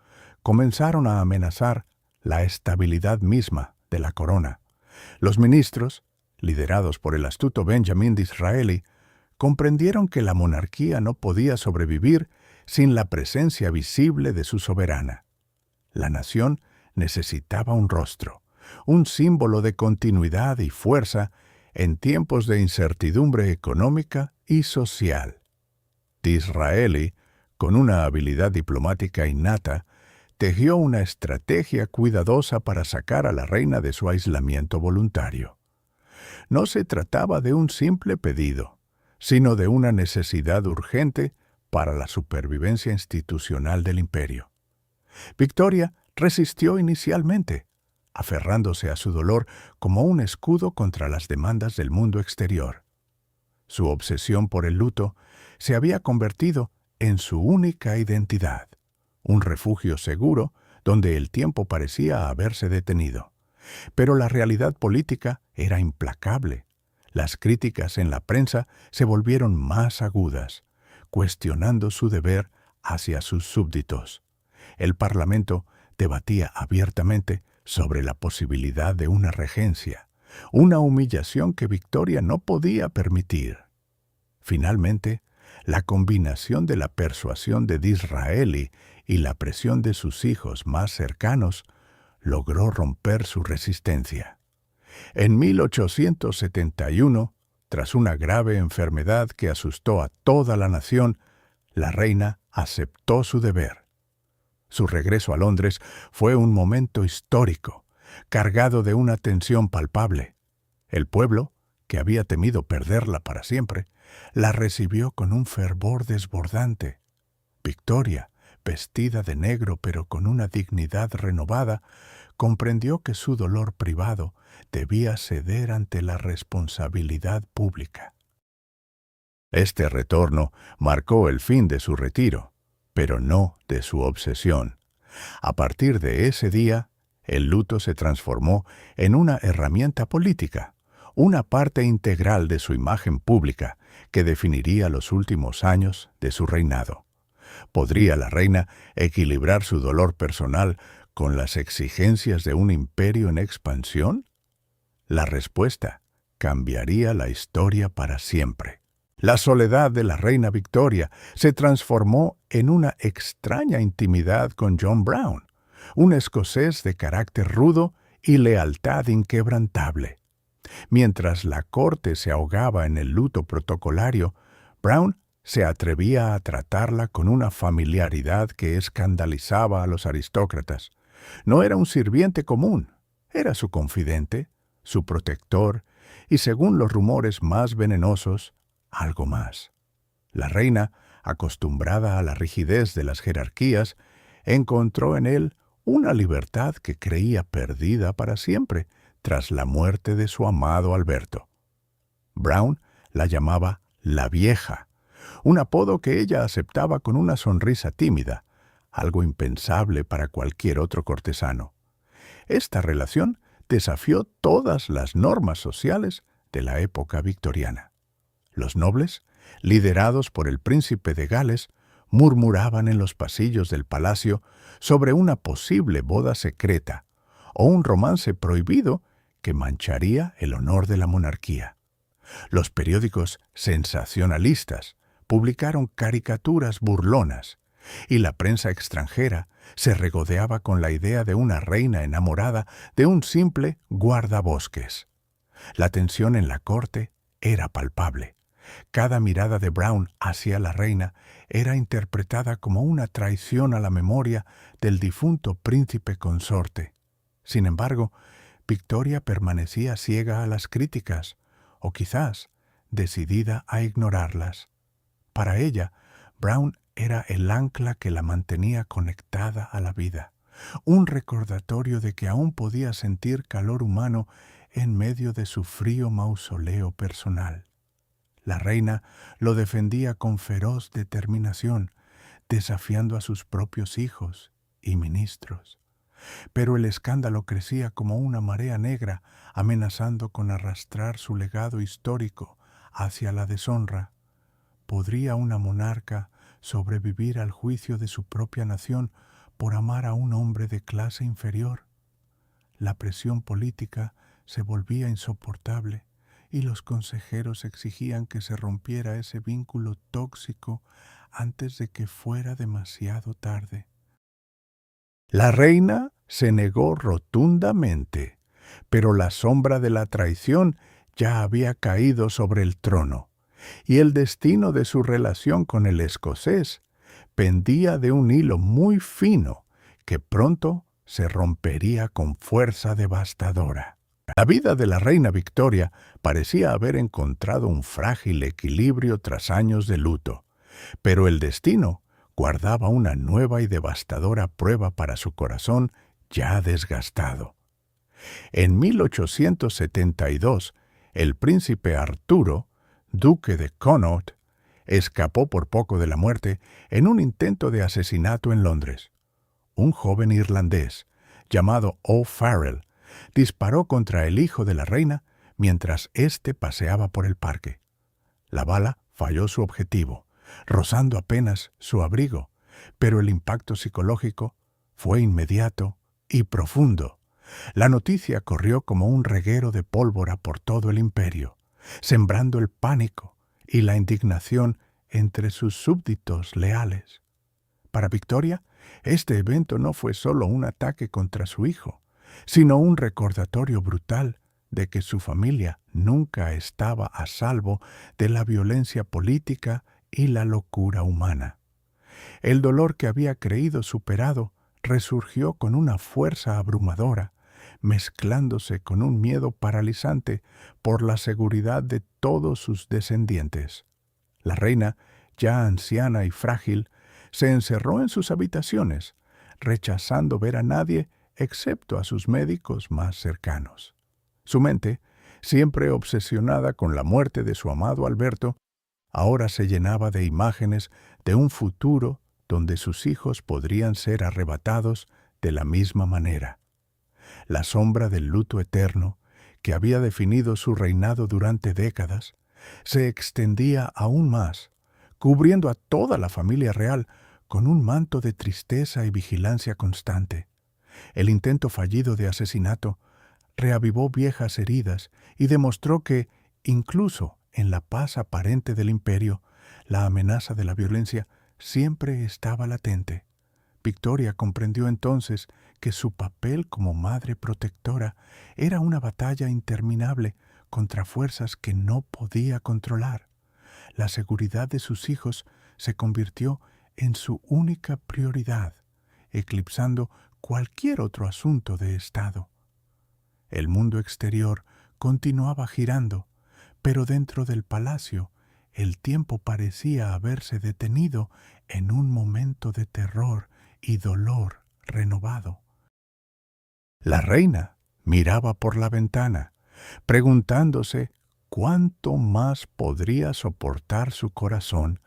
comenzaron a amenazar la estabilidad misma de la corona. Los ministros, liderados por el astuto Benjamin Disraeli, comprendieron que la monarquía no podía sobrevivir sin la presencia visible de su soberana. La nación necesitaba un rostro, un símbolo de continuidad y fuerza en tiempos de incertidumbre económica y social. Disraeli, con una habilidad diplomática innata, tejió una estrategia cuidadosa para sacar a la reina de su aislamiento voluntario. No se trataba de un simple pedido, sino de una necesidad urgente para la supervivencia institucional del imperio. Victoria resistió inicialmente, aferrándose a su dolor como un escudo contra las demandas del mundo exterior. Su obsesión por el luto se había convertido en su única identidad, un refugio seguro donde el tiempo parecía haberse detenido. Pero la realidad política era implacable. Las críticas en la prensa se volvieron más agudas, cuestionando su deber hacia sus súbditos. El Parlamento debatía abiertamente sobre la posibilidad de una regencia, una humillación que Victoria no podía permitir. Finalmente, la combinación de la persuasión de Disraeli y la presión de sus hijos más cercanos logró romper su resistencia. En 1871, tras una grave enfermedad que asustó a toda la nación, la reina aceptó su deber. Su regreso a Londres fue un momento histórico, cargado de una tensión palpable. El pueblo, que había temido perderla para siempre, la recibió con un fervor desbordante. Victoria, vestida de negro pero con una dignidad renovada, comprendió que su dolor privado debía ceder ante la responsabilidad pública. Este retorno marcó el fin de su retiro, pero no de su obsesión. A partir de ese día, el luto se transformó en una herramienta política, una parte integral de su imagen pública que definiría los últimos años de su reinado. ¿Podría la reina equilibrar su dolor personal con las exigencias de un imperio en expansión? La respuesta cambiaría la historia para siempre. La soledad de la reina Victoria se transformó en una extraña intimidad con John Brown, un escocés de carácter rudo y lealtad inquebrantable. Mientras la corte se ahogaba en el luto protocolario, Brown se atrevía a tratarla con una familiaridad que escandalizaba a los aristócratas. No era un sirviente común, era su confidente, su protector y, según los rumores más venenosos, algo más. La reina, acostumbrada a la rigidez de las jerarquías, encontró en él una libertad que creía perdida para siempre tras la muerte de su amado Alberto. Brown la llamaba la vieja, un apodo que ella aceptaba con una sonrisa tímida, algo impensable para cualquier otro cortesano. Esta relación desafió todas las normas sociales de la época victoriana. Los nobles, liderados por el príncipe de Gales, murmuraban en los pasillos del palacio sobre una posible boda secreta o un romance prohibido que mancharía el honor de la monarquía. Los periódicos sensacionalistas publicaron caricaturas burlonas, y la prensa extranjera se regodeaba con la idea de una reina enamorada de un simple guardabosques. La tensión en la corte era palpable. Cada mirada de Brown hacia la reina era interpretada como una traición a la memoria del difunto príncipe consorte. Sin embargo, Victoria permanecía ciega a las críticas, o quizás decidida a ignorarlas. Para ella, Brown era el ancla que la mantenía conectada a la vida, un recordatorio de que aún podía sentir calor humano en medio de su frío mausoleo personal. La reina lo defendía con feroz determinación, desafiando a sus propios hijos y ministros. Pero el escándalo crecía como una marea negra, amenazando con arrastrar su legado histórico hacia la deshonra. ¿Podría una monarca sobrevivir al juicio de su propia nación por amar a un hombre de clase inferior? La presión política se volvía insoportable y los consejeros exigían que se rompiera ese vínculo tóxico antes de que fuera demasiado tarde. La reina se negó rotundamente, pero la sombra de la traición ya había caído sobre el trono, y el destino de su relación con el escocés pendía de un hilo muy fino que pronto se rompería con fuerza devastadora. La vida de la reina Victoria parecía haber encontrado un frágil equilibrio tras años de luto, pero el destino guardaba una nueva y devastadora prueba para su corazón ya desgastado. En 1872, el príncipe Arturo, duque de Connaught, escapó por poco de la muerte en un intento de asesinato en Londres. Un joven irlandés, llamado O'Farrell, disparó contra el hijo de la reina mientras éste paseaba por el parque. La bala falló su objetivo, rozando apenas su abrigo, pero el impacto psicológico fue inmediato y profundo. La noticia corrió como un reguero de pólvora por todo el imperio, sembrando el pánico y la indignación entre sus súbditos leales. Para Victoria, este evento no fue solo un ataque contra su hijo, sino un recordatorio brutal de que su familia nunca estaba a salvo de la violencia política y la locura humana. El dolor que había creído superado resurgió con una fuerza abrumadora, mezclándose con un miedo paralizante por la seguridad de todos sus descendientes. La reina, ya anciana y frágil, se encerró en sus habitaciones, rechazando ver a nadie excepto a sus médicos más cercanos. Su mente, siempre obsesionada con la muerte de su amado Alberto, ahora se llenaba de imágenes de un futuro donde sus hijos podrían ser arrebatados de la misma manera. La sombra del luto eterno, que había definido su reinado durante décadas, se extendía aún más, cubriendo a toda la familia real con un manto de tristeza y vigilancia constante. El intento fallido de asesinato reavivó viejas heridas y demostró que, incluso en la paz aparente del imperio, la amenaza de la violencia siempre estaba latente. Victoria comprendió entonces que su papel como madre protectora era una batalla interminable contra fuerzas que no podía controlar. La seguridad de sus hijos se convirtió en su única prioridad, eclipsando cualquier otro asunto de Estado. El mundo exterior continuaba girando, pero dentro del palacio el tiempo parecía haberse detenido en un momento de terror y dolor renovado. La reina miraba por la ventana, preguntándose cuánto más podría soportar su corazón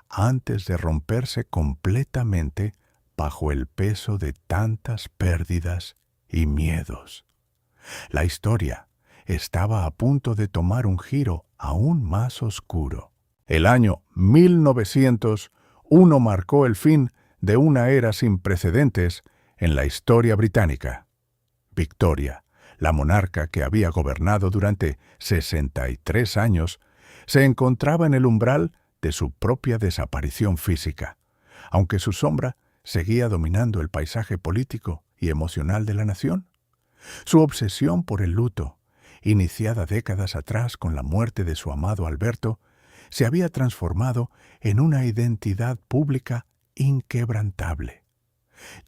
antes de romperse completamente bajo el peso de tantas pérdidas y miedos. La historia estaba a punto de tomar un giro aún más oscuro. El año 1901 marcó el fin de una era sin precedentes en la historia británica. Victoria, la monarca que había gobernado durante 63 años, se encontraba en el umbral de su propia desaparición física, aunque su sombra seguía dominando el paisaje político y emocional de la nación. Su obsesión por el luto, iniciada décadas atrás con la muerte de su amado Alberto, se había transformado en una identidad pública inquebrantable.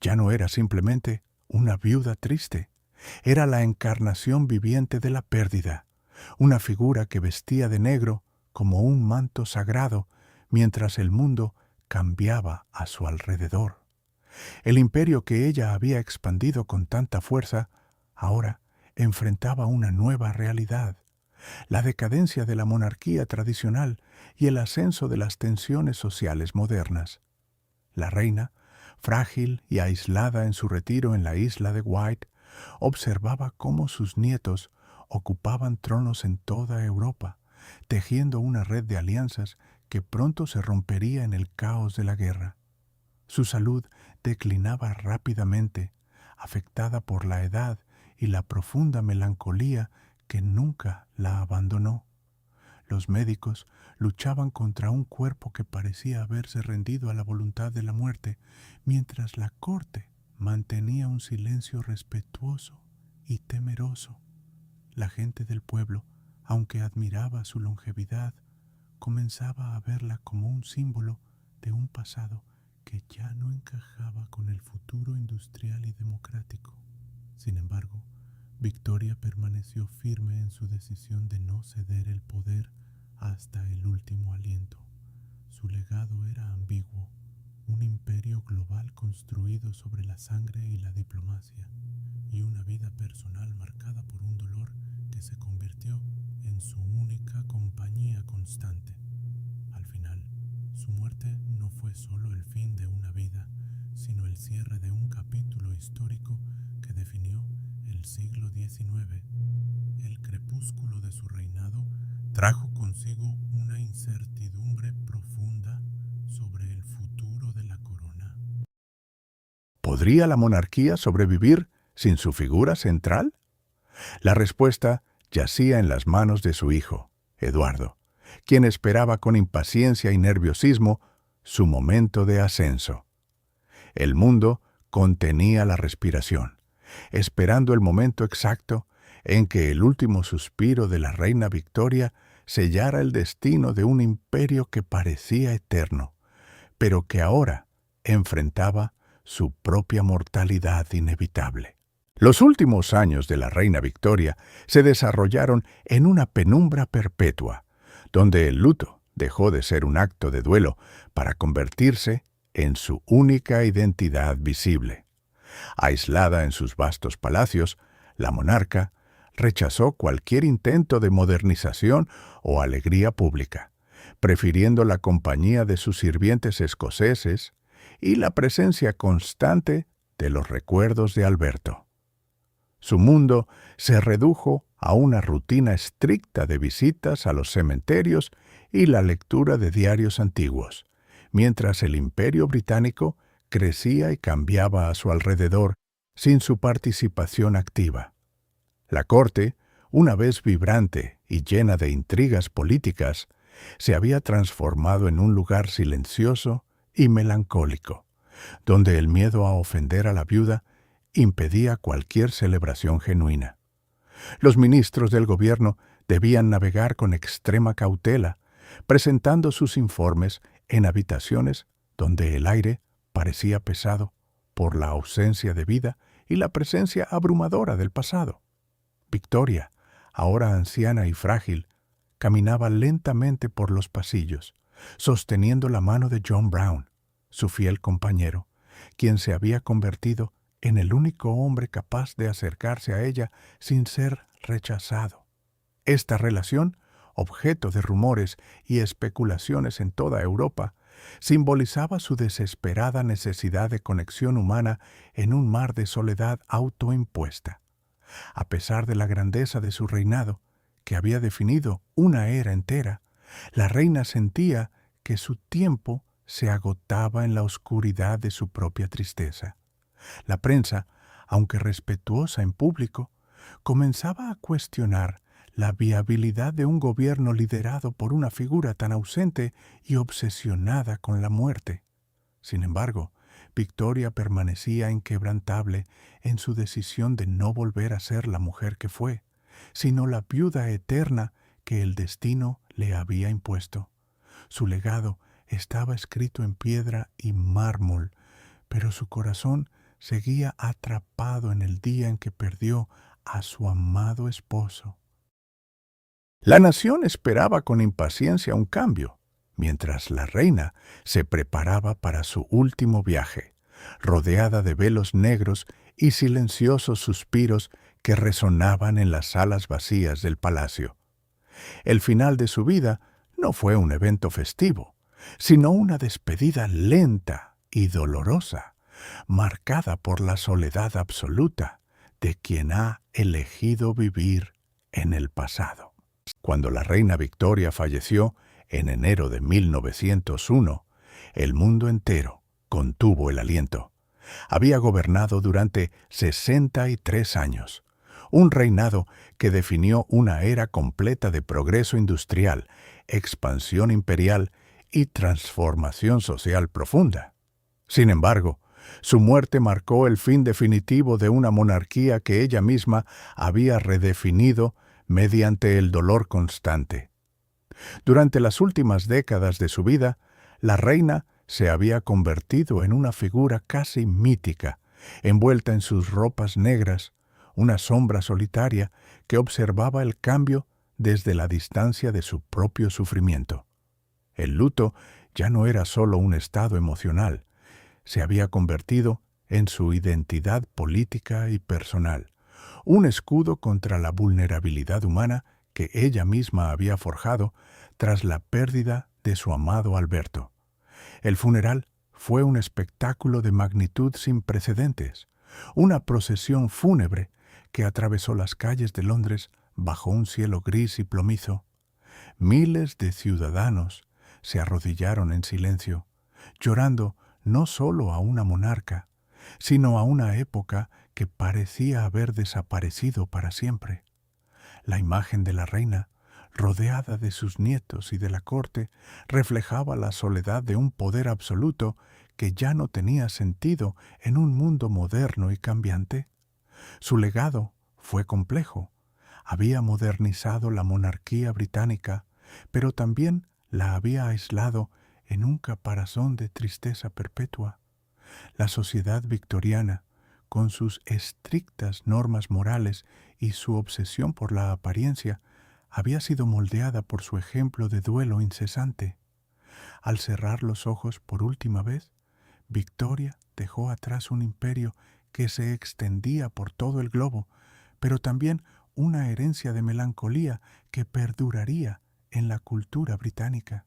Ya no era simplemente una viuda triste, era la encarnación viviente de la pérdida, una figura que vestía de negro como un manto sagrado mientras el mundo cambiaba a su alrededor. El imperio que ella había expandido con tanta fuerza ahora enfrentaba una nueva realidad, la decadencia de la monarquía tradicional y el ascenso de las tensiones sociales modernas. La reina, frágil y aislada en su retiro en la isla de Wight, observaba cómo sus nietos ocupaban tronos en toda Europa, tejiendo una red de alianzas que pronto se rompería en el caos de la guerra. Su salud declinaba rápidamente, afectada por la edad y la profunda melancolía que nunca la abandonó. Los médicos luchaban contra un cuerpo que parecía haberse rendido a la voluntad de la muerte, mientras la corte mantenía un silencio respetuoso y temeroso. La gente del pueblo, aunque admiraba su longevidad, comenzaba a verla como un símbolo de un pasado que ya no encajaba con el futuro industrial y democrático. Sin embargo, Victoria permaneció firme en su decisión de no ceder el poder hasta el último aliento. Su legado era ambiguo, un imperio global construido sobre la sangre y la diplomacia, y una vida vida personal marcada por un dolor que se convirtió en su única compañía constante. Al final, su muerte no fue solo el fin de una vida, sino el cierre de un capítulo histórico que definió el siglo XIX. El crepúsculo de su reinado trajo consigo una incertidumbre profunda sobre el futuro de la corona. ¿Podría la monarquía sobrevivir sin su figura central? La respuesta yacía en las manos de su hijo, Eduardo, quien esperaba con impaciencia y nerviosismo su momento de ascenso. El mundo contenía la respiración, esperando el momento exacto en que el último suspiro de la reina Victoria sellara el destino de un imperio que parecía eterno, pero que ahora enfrentaba su propia mortalidad inevitable. Los últimos años de la reina Victoria se desarrollaron en una penumbra perpetua, donde el luto dejó de ser un acto de duelo para convertirse en su única identidad visible. Aislada en sus vastos palacios, la monarca rechazó cualquier intento de modernización o alegría pública, prefiriendo la compañía de sus sirvientes escoceses y la presencia constante de los recuerdos de Alberto. Su mundo se redujo a una rutina estricta de visitas a los cementerios y la lectura de diarios antiguos, mientras el Imperio Británico crecía y cambiaba a su alrededor sin su participación activa. La corte, una vez vibrante y llena de intrigas políticas, se había transformado en un lugar silencioso y melancólico, donde el miedo a ofender a la viuda impedía cualquier celebración genuina. Los ministros del gobierno debían navegar con extrema cautela, presentando sus informes en habitaciones donde el aire parecía pesado por la ausencia de vida y la presencia abrumadora del pasado. Victoria, ahora anciana y frágil, caminaba lentamente por los pasillos, sosteniendo la mano de John Brown, su fiel compañero, quien se había convertido en el único hombre capaz de acercarse a ella sin ser rechazado. Esta relación, objeto de rumores y especulaciones en toda Europa, simbolizaba su desesperada necesidad de conexión humana en un mar de soledad autoimpuesta. A pesar de la grandeza de su reinado, que había definido una era entera, la reina sentía que su tiempo se agotaba en la oscuridad de su propia tristeza. La prensa, aunque respetuosa en público, comenzaba a cuestionar la viabilidad de un gobierno liderado por una figura tan ausente y obsesionada con la muerte. Sin embargo, Victoria permanecía inquebrantable en su decisión de no volver a ser la mujer que fue, sino la viuda eterna que el destino le había impuesto. Su legado estaba escrito en piedra y mármol, pero su corazón seguía atrapado en el día en que perdió a su amado esposo. La nación esperaba con impaciencia un cambio, mientras la reina se preparaba para su último viaje, rodeada de velos negros y silenciosos suspiros que resonaban en las salas vacías del palacio. El final de su vida no fue un evento festivo, sino una despedida lenta y dolorosa, marcada por la soledad absoluta de quien ha elegido vivir en el pasado. Cuando la reina Victoria falleció en enero de 1901, el mundo entero contuvo el aliento. Había gobernado durante 63 años, un reinado que definió una era completa de progreso industrial, expansión imperial y transformación social profunda. Sin embargo, su muerte marcó el fin definitivo de una monarquía que ella misma había redefinido mediante el dolor constante. Durante las últimas décadas de su vida, la reina se había convertido en una figura casi mítica, envuelta en sus ropas negras, una sombra solitaria que observaba el cambio desde la distancia de su propio sufrimiento. El luto ya no era solo un estado emocional, se había convertido en su identidad política y personal, un escudo contra la vulnerabilidad humana que ella misma había forjado tras la pérdida de su amado Alberto. El funeral fue un espectáculo de magnitud sin precedentes, una procesión fúnebre que atravesó las calles de Londres bajo un cielo gris y plomizo. Miles de ciudadanos se arrodillaron en silencio, llorando no solo a una monarca, sino a una época que parecía haber desaparecido para siempre. La imagen de la reina, rodeada de sus nietos y de la corte, reflejaba la soledad de un poder absoluto que ya no tenía sentido en un mundo moderno y cambiante. Su legado fue complejo. Había modernizado la monarquía británica, pero también la había aislado en un caparazón de tristeza perpetua. La sociedad victoriana, con sus estrictas normas morales y su obsesión por la apariencia, había sido moldeada por su ejemplo de duelo incesante. Al cerrar los ojos por última vez, Victoria dejó atrás un imperio que se extendía por todo el globo, pero también una herencia de melancolía que perduraría en la cultura británica.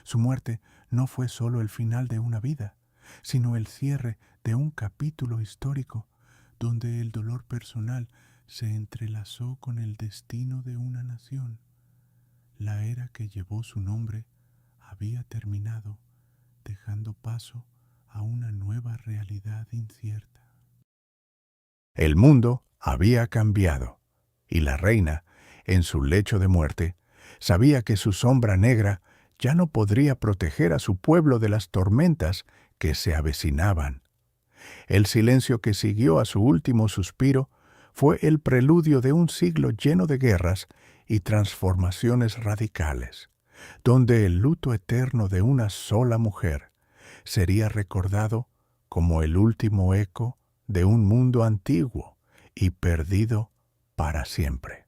Su muerte no fue solo el final de una vida, sino el cierre de un capítulo histórico donde el dolor personal se entrelazó con el destino de una nación. La era que llevó su nombre había terminado, dejando paso a una nueva realidad incierta. El mundo había cambiado, y la reina, en su lecho de muerte, sabía que su sombra negra ya no podría proteger a su pueblo de las tormentas que se avecinaban. El silencio que siguió a su último suspiro fue el preludio de un siglo lleno de guerras y transformaciones radicales, donde el luto eterno de una sola mujer sería recordado como el último eco de un mundo antiguo y perdido para siempre.